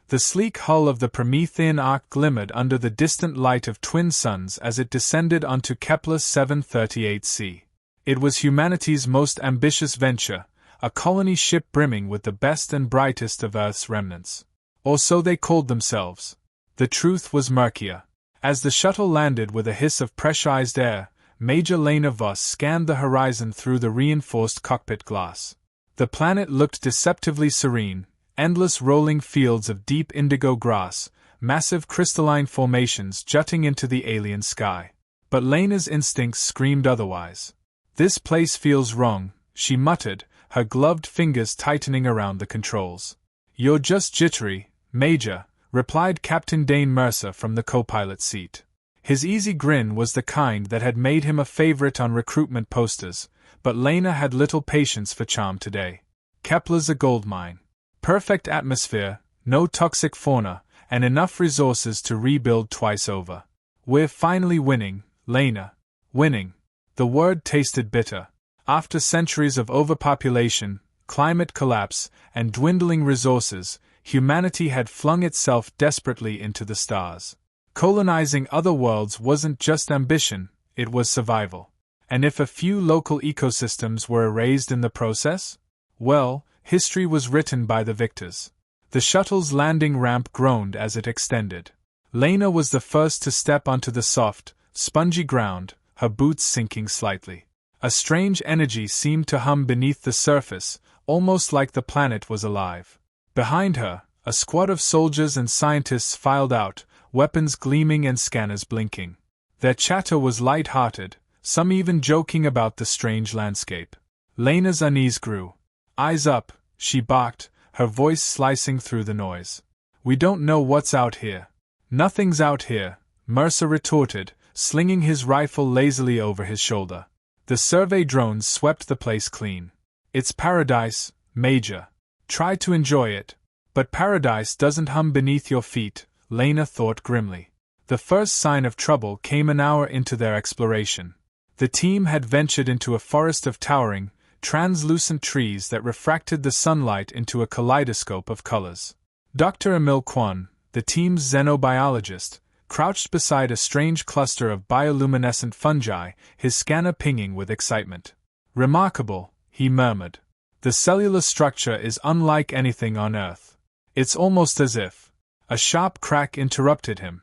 The sleek hull of the Promethean Ark glimmered under the distant light of twin suns as it descended onto Kepler 738c. It was humanity's most ambitious venture, a colony ship brimming with the best and brightest of Earth's remnants. Or so they called themselves. The truth was murkier. As the shuttle landed with a hiss of pressurized air, Major Lena Voss scanned the horizon through the reinforced cockpit glass. The planet looked deceptively serene, endless rolling fields of deep indigo grass, massive crystalline formations jutting into the alien sky. But Lena's instincts screamed otherwise. "This place feels wrong," she muttered, her gloved fingers tightening around the controls. "You're just jittery, Major," replied Captain Dane Mercer from the co-pilot seat. His easy grin was the kind that had made him a favorite on recruitment posters, but Lena had little patience for charm today. Kepler's a goldmine. Perfect atmosphere, no toxic fauna, and enough resources to rebuild twice over. "We're finally winning, Lena. Winning." The word tasted bitter. After centuries of overpopulation, climate collapse, and dwindling resources, humanity had flung itself desperately into the stars. Colonizing other worlds wasn't just ambition, it was survival. And if a few local ecosystems were erased in the process? Well, history was written by the victors. The shuttle's landing ramp groaned as it extended. Lena was the first to step onto the soft, spongy ground, her boots sinking slightly. A strange energy seemed to hum beneath the surface, almost like the planet was alive. Behind her, a squad of soldiers and scientists filed out, weapons gleaming and scanners blinking. Their chatter was light-hearted, some even joking about the strange landscape. Lena's unease grew. "Eyes up," she barked, her voice slicing through the noise. "We don't know what's out here." "Nothing's out here," Mercer retorted, slinging his rifle lazily over his shoulder. The survey drones swept the place clean. "It's paradise, Major. Try to enjoy it." "But paradise doesn't hum beneath your feet," Lena thought grimly. The first sign of trouble came an hour into their exploration. The team had ventured into a forest of towering, translucent trees that refracted the sunlight into a kaleidoscope of colors. Dr. Emil Kwan, the team's xenobiologist, crouched beside a strange cluster of bioluminescent fungi, his scanner pinging with excitement. "Remarkable," he murmured. "The cellular structure is unlike anything on Earth. It's almost as if..." A sharp crack interrupted him.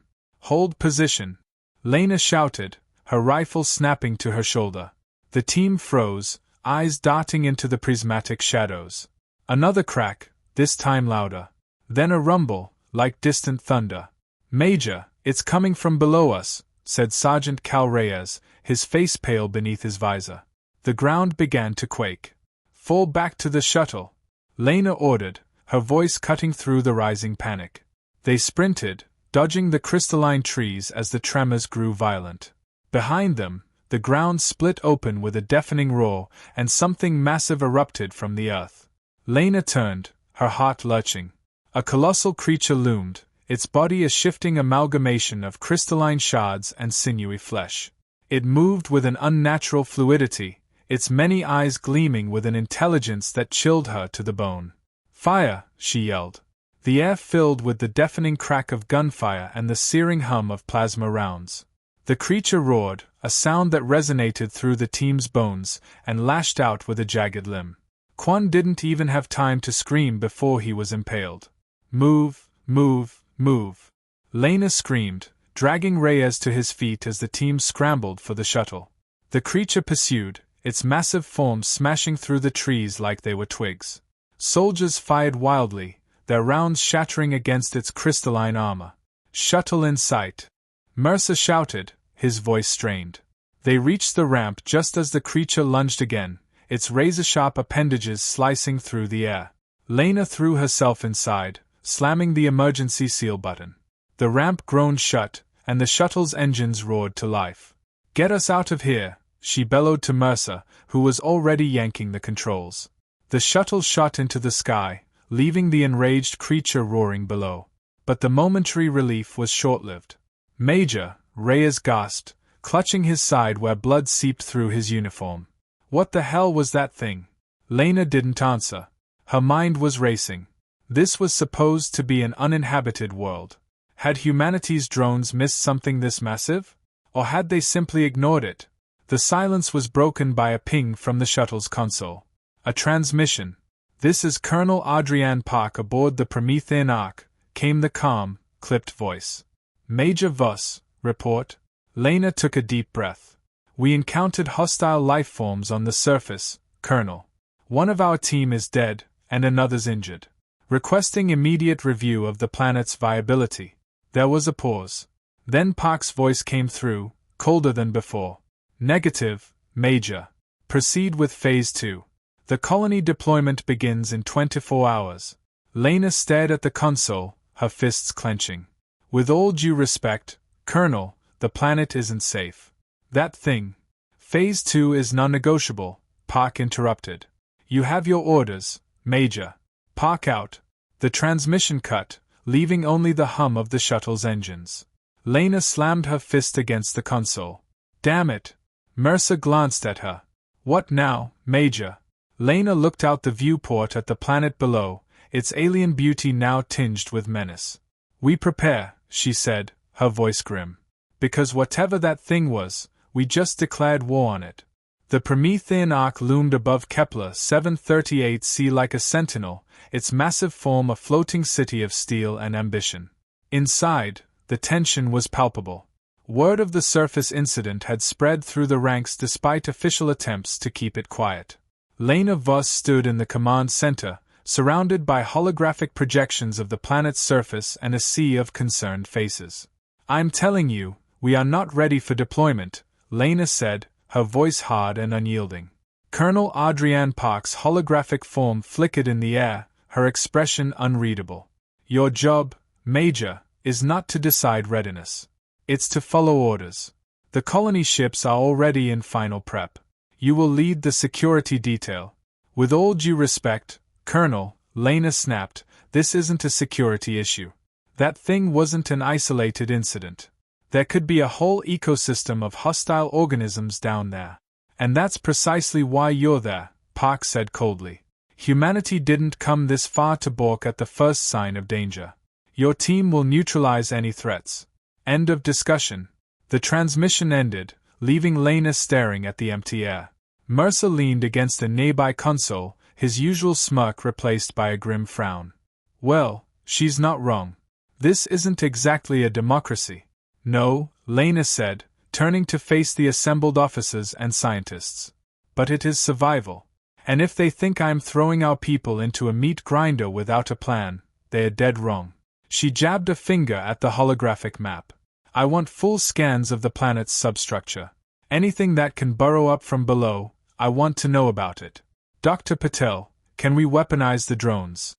"Hold position," Lena shouted, her rifle snapping to her shoulder. The team froze, eyes darting into the prismatic shadows. Another crack, this time louder. Then a rumble, like distant thunder. "Major, it's coming from below us," said Sergeant Cal Reyes, his face pale beneath his visor. The ground began to quake. "Fall back to the shuttle," Lena ordered, her voice cutting through the rising panic. They sprinted, dodging the crystalline trees as the tremors grew violent. Behind them, the ground split open with a deafening roar, and something massive erupted from the earth. Lena turned, her heart lurching. A colossal creature loomed, its body a shifting amalgamation of crystalline shards and sinewy flesh. It moved with an unnatural fluidity, its many eyes gleaming with an intelligence that chilled her to the bone. "Fire!" she yelled. The air filled with the deafening crack of gunfire and the searing hum of plasma rounds. The creature roared, a sound that resonated through the team's bones, and lashed out with a jagged limb. Quan didn't even have time to scream before he was impaled. "Move, move, move!" Lena screamed, dragging Reyes to his feet as the team scrambled for the shuttle. The creature pursued, its massive form smashing through the trees like they were twigs. Soldiers fired wildly, their rounds shattering against its crystalline armor. "Shuttle in sight!" Mercer shouted, his voice strained. They reached the ramp just as the creature lunged again, its razor-sharp appendages slicing through the air. Lena threw herself inside, slamming the emergency seal button. The ramp groaned shut, and the shuttle's engines roared to life. "Get us out of here," she bellowed to Mercer, who was already yanking the controls. The shuttle shot into the sky, leaving the enraged creature roaring below. But the momentary relief was short-lived. "Major," Reyes gasped, clutching his side where blood seeped through his uniform. "What the hell was that thing?" Lena didn't answer. Her mind was racing. This was supposed to be an uninhabited world. Had humanity's drones missed something this massive? Or had they simply ignored it? The silence was broken by a ping from the shuttle's console. A transmission. "This is Colonel Adrian Park aboard the Promethean Ark," came the calm, clipped voice. "Major Voss, report." Lena took a deep breath. "We encountered hostile life forms on the surface, Colonel. One of our team is dead, and another's injured. Requesting immediate review of the planet's viability." There was a pause. Then Park's voice came through, colder than before. "Negative, Major. Proceed with Phase 2. The colony deployment begins in 24 hours. Lena stared at the console, her fists clenching. "With all due respect, Colonel, the planet isn't safe. That thing." "Phase 2 is non-negotiable," Park interrupted. "You have your orders, Major." Park out. The transmission cut, leaving only the hum of the shuttle's engines. Lena slammed her fist against the console. "Damn it!" Mercer glanced at her. "What now, Major?" Lena looked out the viewport at the planet below, its alien beauty now tinged with menace. "We prepare," she said, her voice grim. "Because whatever that thing was, we just declared war on it." The Promethean Ark loomed above Kepler 738c like a sentinel, its massive form a floating city of steel and ambition. Inside, the tension was palpable. Word of the surface incident had spread through the ranks despite official attempts to keep it quiet. Lena Voss stood in the command center, surrounded by holographic projections of the planet's surface and a sea of concerned faces. "I'm telling you, we are not ready for deployment," Lena said, her voice hard and unyielding. Colonel Adrian Park's holographic form flickered in the air, her expression unreadable. "Your job, Major, is not to decide readiness. It's to follow orders. The colony ships are already in final prep. You will lead the security detail." "With all due respect, Colonel," Lena snapped, "this isn't a security issue. That thing wasn't an isolated incident. There could be a whole ecosystem of hostile organisms down there. And that's precisely why you're there," Park said coldly. "Humanity didn't come this far to balk at the first sign of danger. Your team will neutralize any threats. End of discussion." The transmission ended, leaving Lena staring at the empty air. Mercer leaned against a nearby console, his usual smirk replaced by a grim frown. "Well, she's not wrong. This isn't exactly a democracy." "No," Lena said, turning to face the assembled officers and scientists. "But it is survival. And if they think I'm throwing our people into a meat grinder without a plan, they are dead wrong." She jabbed a finger at the holographic map. "I want full scans of the planet's substructure. Anything that can burrow up from below, I want to know about it. Dr. Patel, can we weaponize the drones?"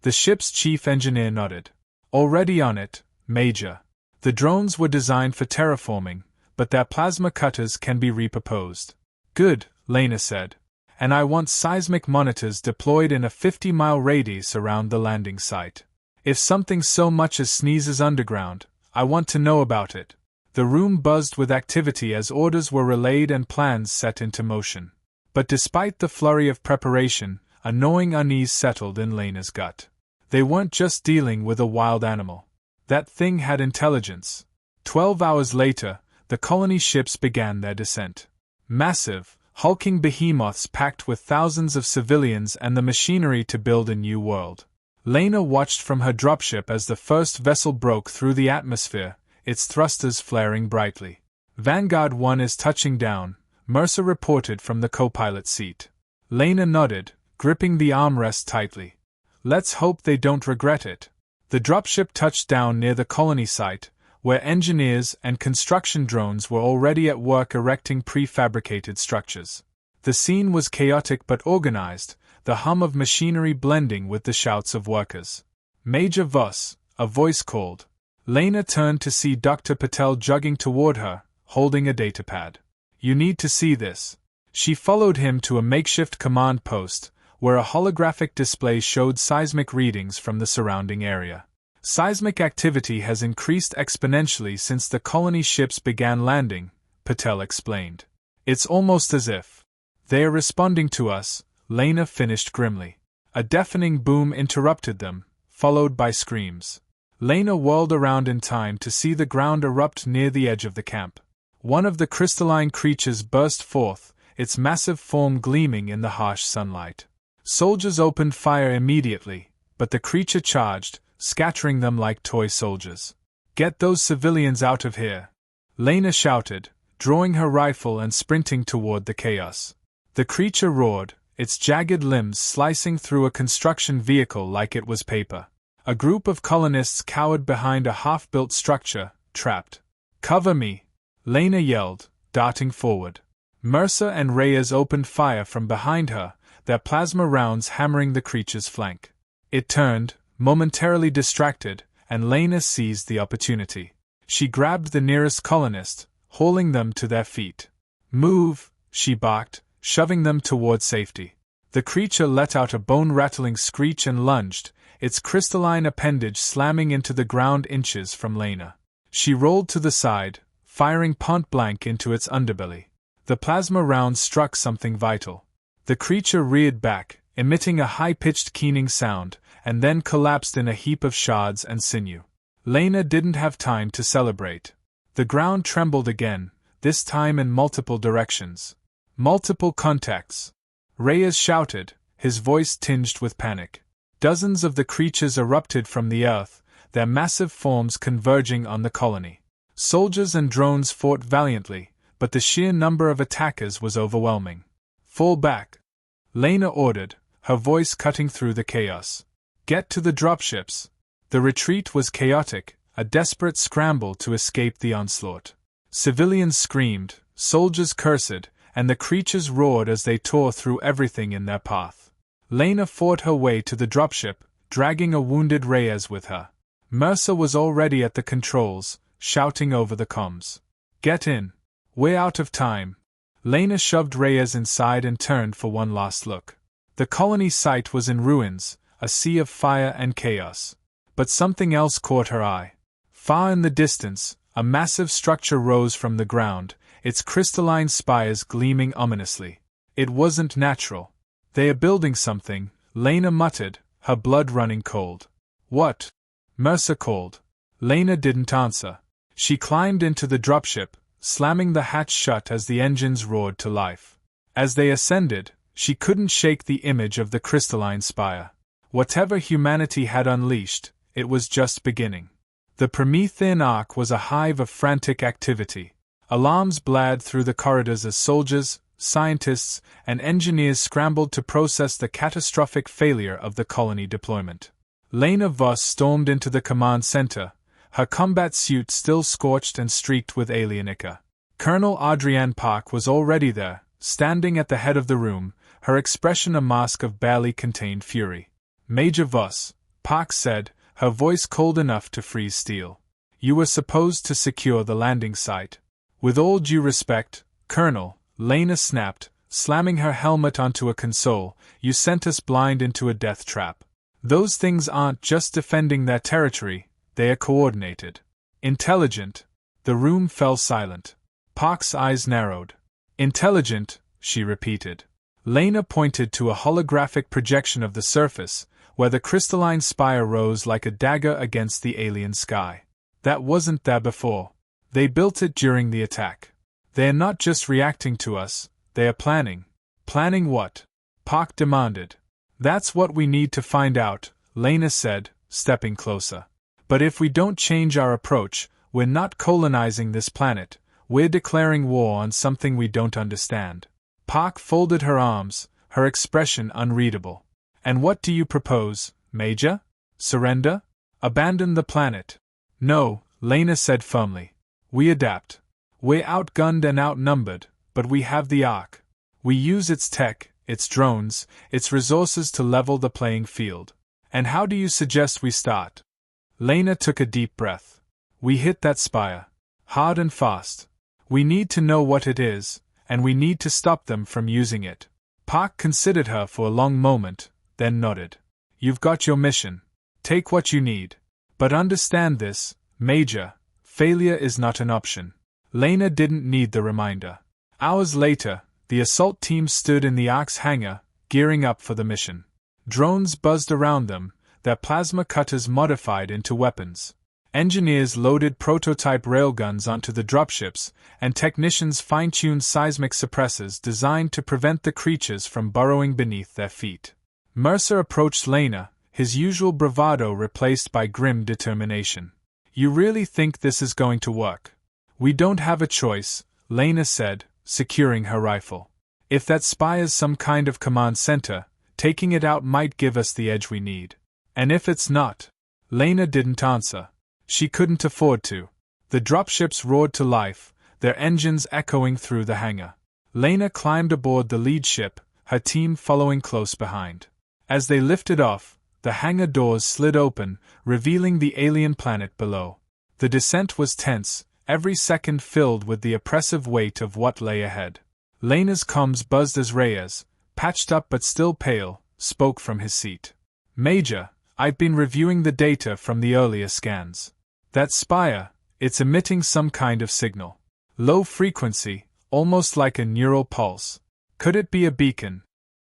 The ship's chief engineer nodded. "Already on it, Major. The drones were designed for terraforming, but their plasma cutters can be repurposed." "Good," Lena said. "And I want seismic monitors deployed in a 50-mile radius around the landing site. If something so much as sneezes underground, I want to know about it." The room buzzed with activity as orders were relayed and plans set into motion. But despite the flurry of preparation, a gnawing unease settled in Lena's gut. They weren't just dealing with a wild animal. That thing had intelligence. 12 hours later, the colony ships began their descent. Massive, hulking behemoths packed with thousands of civilians and the machinery to build a new world. Lena watched from her dropship as the first vessel broke through the atmosphere, its thrusters flaring brightly. "Vanguard 1 is touching down," Mercer reported from the co-pilot seat. Lena nodded, gripping the armrest tightly. "Let's hope they don't regret it." The dropship touched down near the colony site, where engineers and construction drones were already at work erecting prefabricated structures. The scene was chaotic but organized, the hum of machinery blending with the shouts of workers. "Major Voss," a voice called. Lena turned to see Dr. Patel jogging toward her, holding a datapad. "You need to see this." She followed him to a makeshift command post, where a holographic display showed seismic readings from the surrounding area. "Seismic activity has increased exponentially since the colony ships began landing," Patel explained. "It's almost as if they are responding to us," Lena finished grimly. A deafening boom interrupted them, followed by screams. Lena whirled around in time to see the ground erupt near the edge of the camp. One of the crystalline creatures burst forth, its massive form gleaming in the harsh sunlight. Soldiers opened fire immediately, but the creature charged, scattering them like toy soldiers. "Get those civilians out of here!" Lena shouted, drawing her rifle and sprinting toward the chaos. The creature roared, its jagged limbs slicing through a construction vehicle like it was paper. A group of colonists cowered behind a half-built structure, trapped. "Cover me!" Lena yelled, darting forward. Mercer and Reyes opened fire from behind her, their plasma rounds hammering the creature's flank. It turned, momentarily distracted, and Lena seized the opportunity. She grabbed the nearest colonist, hauling them to their feet. "Move!" she barked, shoving them toward safety. The creature let out a bone-rattling screech and lunged, its crystalline appendage slamming into the ground inches from Lena. She rolled to the side, firing point-blank into its underbelly. The plasma round struck something vital. The creature reared back, emitting a high-pitched keening sound, and then collapsed in a heap of shards and sinew. Lena didn't have time to celebrate. The ground trembled again, this time in multiple directions. Multiple contacts. Reyes shouted, his voice tinged with panic. Dozens of the creatures erupted from the earth, their massive forms converging on the colony. Soldiers and drones fought valiantly, but the sheer number of attackers was overwhelming. "Fall back," Lena ordered, her voice cutting through the chaos. "Get to the dropships." The retreat was chaotic, a desperate scramble to escape the onslaught. Civilians screamed, soldiers cursed, and the creatures roared as they tore through everything in their path. Lena fought her way to the dropship, dragging a wounded Reyes with her. Mercer was already at the controls, shouting over the comms. "Get in. We're out of time." Lena shoved Reyes inside and turned for one last look. The colony site was in ruins, a sea of fire and chaos. But something else caught her eye. Far in the distance, a massive structure rose from the ground, its crystalline spires gleaming ominously. It wasn't natural. "They are building something," Lena muttered, her blood running cold. "What?" Mercer called. Lena didn't answer. She climbed into the dropship, slamming the hatch shut as the engines roared to life. As they ascended, she couldn't shake the image of the crystalline spire. Whatever humanity had unleashed, it was just beginning. The Promethean Ark was a hive of frantic activity. Alarms blared through the corridors as soldiers, scientists, and engineers scrambled to process the catastrophic failure of the colony deployment. Lena Voss stormed into the command center, her combat suit still scorched and streaked with alien ichor. Colonel Adrienne Park was already there, standing at the head of the room, her expression a mask of barely contained fury. "Major Voss," Park said, her voice cold enough to freeze steel. "You were supposed to secure the landing site." "With all due respect, Colonel," Lena snapped, slamming her helmet onto a console, "you sent us blind into a death trap. Those things aren't just defending their territory, they are coordinated. Intelligent." The room fell silent. Park's eyes narrowed. "Intelligent," she repeated. Lena pointed to a holographic projection of the surface, where the crystalline spire rose like a dagger against the alien sky. "That wasn't there before. They built it during the attack. They are not just reacting to us, they are planning." "Planning what?" Park demanded. "That's what we need to find out," Lena said, stepping closer. "But if we don't change our approach, we're not colonizing this planet, we're declaring war on something we don't understand." Park folded her arms, her expression unreadable. "And what do you propose, Major? Surrender? Abandon the planet?" "No," Lena said firmly. "We adapt. We're outgunned and outnumbered, but we have the Ark. We use its tech, its drones, its resources to level the playing field. And how do you suggest we start?" Lena took a deep breath. "We hit that spire. Hard and fast. We need to know what it is, and we need to stop them from using it." Park considered her for a long moment, then nodded. "You've got your mission. Take what you need. But understand this, Major, failure is not an option." Lena didn't need the reminder. Hours later, the assault team stood in the Ark's hangar, gearing up for the mission. Drones buzzed around them, their plasma cutters modified into weapons. Engineers loaded prototype railguns onto the dropships, and technicians fine-tuned seismic suppressors designed to prevent the creatures from burrowing beneath their feet. Mercer approached Lena, his usual bravado replaced by grim determination. "You really think this is going to work?" "We don't have a choice," Lena said, securing her rifle. "If that spy is some kind of command center, taking it out might give us the edge we need. And if it's not?" Lena didn't answer. She couldn't afford to. The dropships roared to life, their engines echoing through the hangar. Lena climbed aboard the lead ship, her team following close behind. As they lifted off, the hangar doors slid open, revealing the alien planet below. The descent was tense, every second filled with the oppressive weight of what lay ahead. Lena's comms buzzed as Reyes, patched up but still pale, spoke from his seat. "Major, I've been reviewing the data from the earlier scans. That spire, it's emitting some kind of signal. Low frequency, almost like a neural pulse. Could it be a beacon?"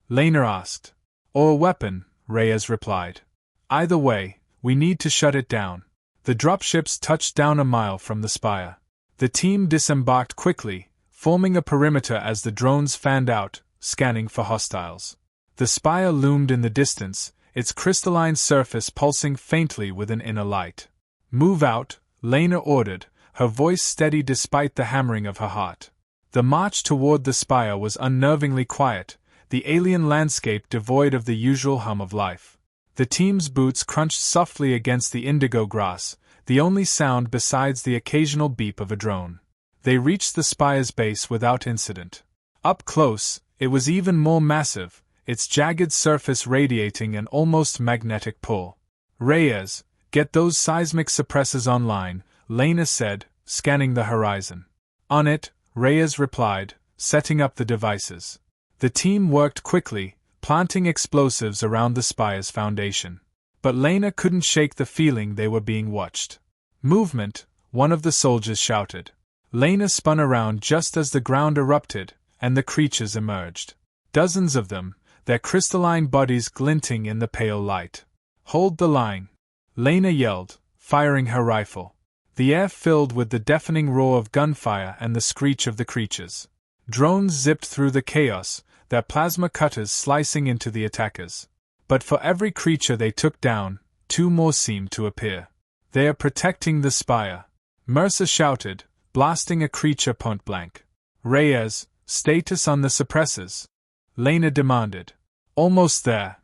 Lena asked. "Or a weapon," Reyes replied. "Either way, we need to shut it down." The dropships touched down a mile from the spire. The team disembarked quickly, forming a perimeter as the drones fanned out, scanning for hostiles. The spire loomed in the distance, its crystalline surface pulsing faintly with an inner light. "Move out," Lena ordered, her voice steady despite the hammering of her heart. The march toward the spire was unnervingly quiet, the alien landscape devoid of the usual hum of life. The team's boots crunched softly against the indigo grass, the only sound besides the occasional beep of a drone. They reached the spire's base without incident. Up close, it was even more massive, its jagged surface radiating an almost magnetic pull. "Reyes, get those seismic suppressors online," Lena said, scanning the horizon. "On it," Reyes replied, setting up the devices. The team worked quickly, planting explosives around the spire's foundation. But Lena couldn't shake the feeling they were being watched. "Movement," one of the soldiers shouted. Lena spun around just as the ground erupted, and the creatures emerged. Dozens of them, their crystalline bodies glinting in the pale light. "Hold the line," Lena yelled, firing her rifle. The air filled with the deafening roar of gunfire and the screech of the creatures. Drones zipped through the chaos, their plasma cutters slicing into the attackers. But for every creature they took down, two more seemed to appear. "They are protecting the spire," Mercer shouted, blasting a creature point blank. "Reyes, status on the suppressors?" Lena demanded. "Almost there,"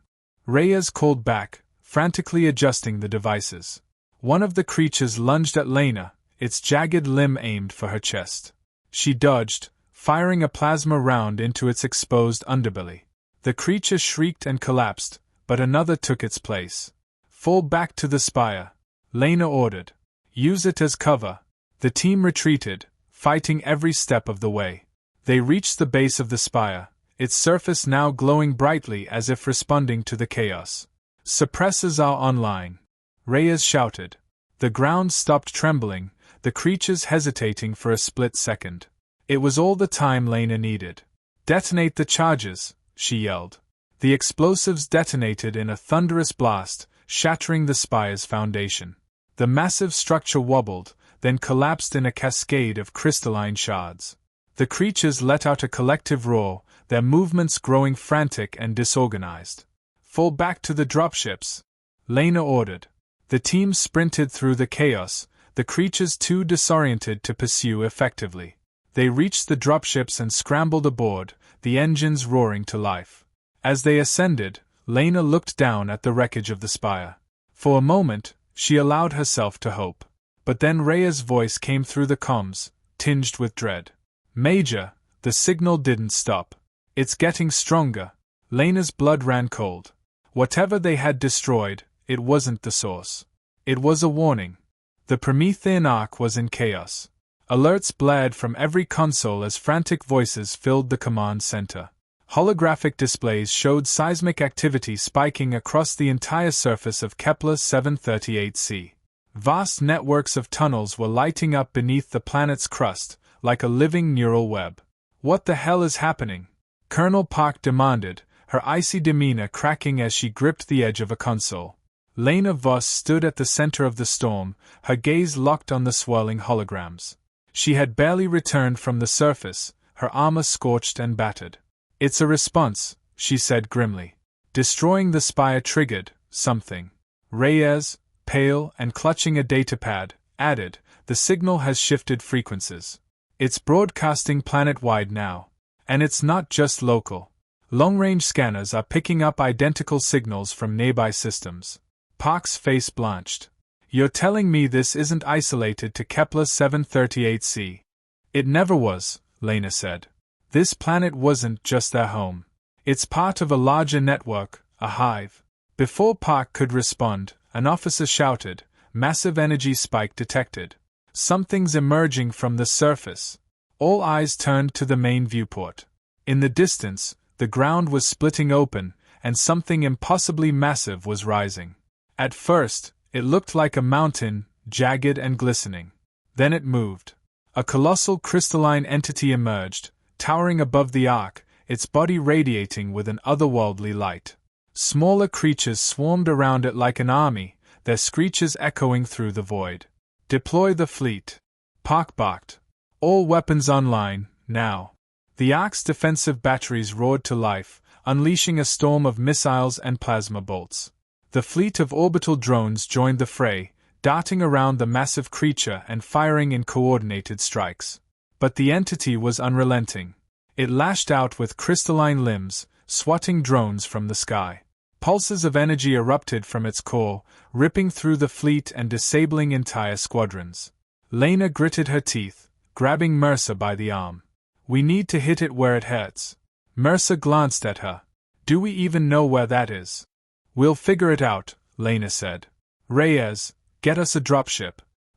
Reyes called back, frantically adjusting the devices. One of the creatures lunged at Lena, its jagged limb aimed for her chest. She dodged, firing a plasma round into its exposed underbelly. The creature shrieked and collapsed, but another took its place. "Fall back to the spire," Lena ordered. "Use it as cover." The team retreated, fighting every step of the way. They reached the base of the spire, its surface now glowing brightly as if responding to the chaos. "Suppressors are online," Reyes shouted. The ground stopped trembling, the creatures hesitating for a split second. It was all the time Lena needed. "Detonate the charges," she yelled. The explosives detonated in a thunderous blast, shattering the spire's foundation. The massive structure wobbled, then collapsed in a cascade of crystalline shards. The creatures let out a collective roar, their movements growing frantic and disorganized. "Fall back to the dropships," Lena ordered. The team sprinted through the chaos, the creatures too disoriented to pursue effectively. They reached the dropships and scrambled aboard, the engines roaring to life. As they ascended, Lena looked down at the wreckage of the spire. For a moment, she allowed herself to hope. But then Rhea's voice came through the comms, tinged with dread. "Major, the signal didn't stop. It's getting stronger." Lena's blood ran cold. Whatever they had destroyed, it wasn't the source. It was a warning. The Promethean arc was in chaos. Alerts blared from every console as frantic voices filled the command center. Holographic displays showed seismic activity spiking across the entire surface of Kepler 738c. Vast networks of tunnels were lighting up beneath the planet's crust, like a living neural web. "What the hell is happening?" Colonel Park demanded, her icy demeanor cracking as she gripped the edge of a console. Lena Voss stood at the center of the storm, her gaze locked on the swirling holograms. She had barely returned from the surface, her armor scorched and battered. "It's a response," she said grimly. "Destroying the spire triggered something." Reyes, pale and clutching a datapad, added, "The signal has shifted frequencies. It's broadcasting planet-wide now. And it's not just local. Long-range scanners are picking up identical signals from nearby systems." Park's face blanched. "You're telling me this isn't isolated to Kepler 738c? "It never was," Lena said. "This planet wasn't just their home. It's part of a larger network, a hive." Before Park could respond, an officer shouted, "Massive energy spike detected. Something's emerging from the surface." All eyes turned to the main viewport. In the distance, the ground was splitting open, and something impossibly massive was rising. At first, it looked like a mountain, jagged and glistening. Then it moved. A colossal crystalline entity emerged, towering above the arc, its body radiating with an otherworldly light. Smaller creatures swarmed around it like an army, their screeches echoing through the void. "Deploy the fleet," Park barked. "All weapons online, now." The Ark's defensive batteries roared to life, unleashing a storm of missiles and plasma bolts. The fleet of orbital drones joined the fray, darting around the massive creature and firing in coordinated strikes. But the entity was unrelenting. It lashed out with crystalline limbs, swatting drones from the sky. Pulses of energy erupted from its core, ripping through the fleet and disabling entire squadrons. Lena gritted her teeth, grabbing Mercer by the arm. "We need to hit it where it hurts." Mercer glanced at her. "Do we even know where that is?" "We'll figure it out," Lena said. "Reyes, get us a dropship.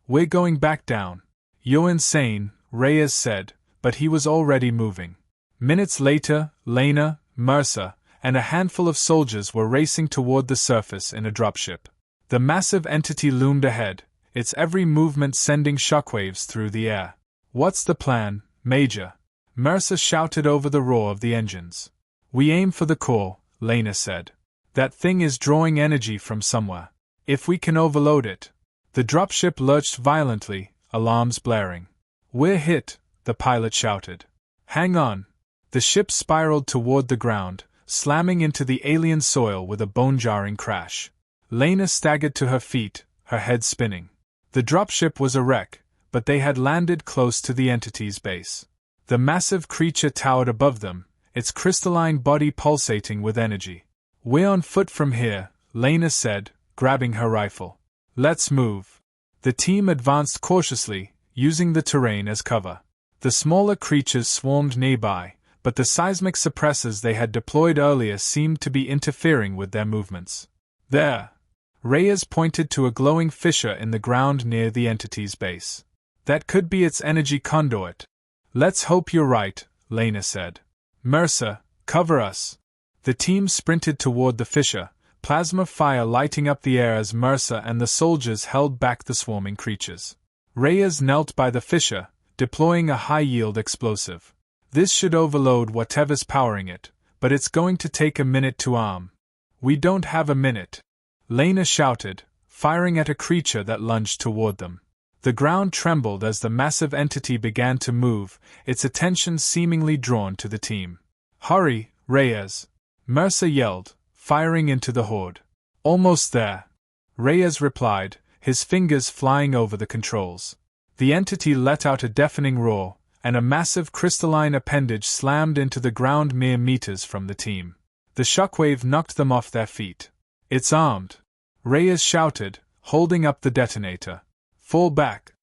We're going back down." "You're insane," Reyes said, but he was already moving. Minutes later, Lena, Mercer, and a handful of soldiers were racing toward the surface in a dropship. The massive entity loomed ahead, its every movement sending shockwaves through the air. "What's the plan, Major?" Mercer shouted over the roar of the engines. "We aim for the core," Lena said. "That thing is drawing energy from somewhere. If we can overload it." The dropship lurched violently, alarms blaring. "We're hit," the pilot shouted. "Hang on." The ship spiraled toward the ground, slamming into the alien soil with a bone-jarring crash. Lena staggered to her feet, her head spinning. The dropship was a wreck, but they had landed close to the entity's base. The massive creature towered above them, its crystalline body pulsating with energy. "We're on foot from here," Lena said, grabbing her rifle. "Let's move." The team advanced cautiously, using the terrain as cover. The smaller creatures swarmed nearby, but the seismic suppressors they had deployed earlier seemed to be interfering with their movements. "There!" Reyes pointed to a glowing fissure in the ground near the entity's base. "That could be its energy conduit." "Let's hope you're right," Lena said. "Mercer, cover us." The team sprinted toward the fissure, plasma fire lighting up the air as Mercer and the soldiers held back the swarming creatures. Reyes knelt by the fissure, deploying a high-yield explosive. "This should overload whatever's powering it, but it's going to take a minute to arm." "We don't have a minute," Lena shouted, firing at a creature that lunged toward them. The ground trembled as the massive entity began to move, its attention seemingly drawn to the team. "Hurry, Reyes!" Mercer yelled, firing into the horde. "Almost there," Reyes replied, his fingers flying over the controls. The entity let out a deafening roar, and a massive crystalline appendage slammed into the ground mere meters from the team. The shockwave knocked them off their feet. "It's armed," Reyes shouted, holding up the detonator. "Fall back,"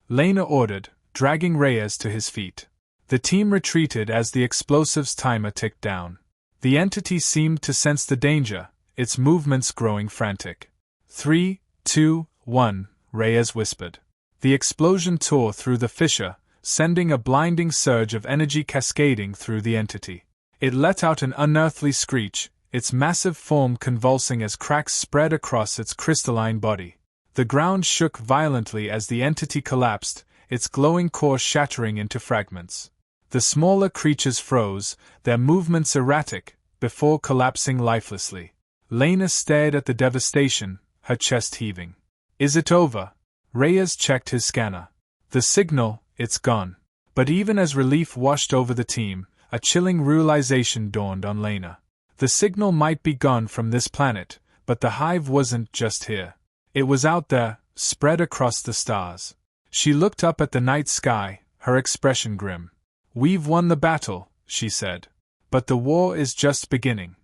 Lena ordered, dragging Reyes to his feet. The team retreated as the explosive's timer ticked down. The entity seemed to sense the danger, its movements growing frantic. 3, 2, 1, Reyes whispered. The explosion tore through the fissure, sending a blinding surge of energy cascading through the entity. It let out an unearthly screech, its massive form convulsing as cracks spread across its crystalline body. The ground shook violently as the entity collapsed, its glowing core shattering into fragments. The smaller creatures froze, their movements erratic, before collapsing lifelessly. Lena stared at the devastation, her chest heaving. Is it over? Reyes checked his scanner. The signal, it's gone. But even as relief washed over the team, a chilling realization dawned on Lena. The signal might be gone from this planet, but the hive wasn't just here. It was out there, spread across the stars. She looked up at the night sky, her expression grim. We've won the battle, she said. But the war is just beginning.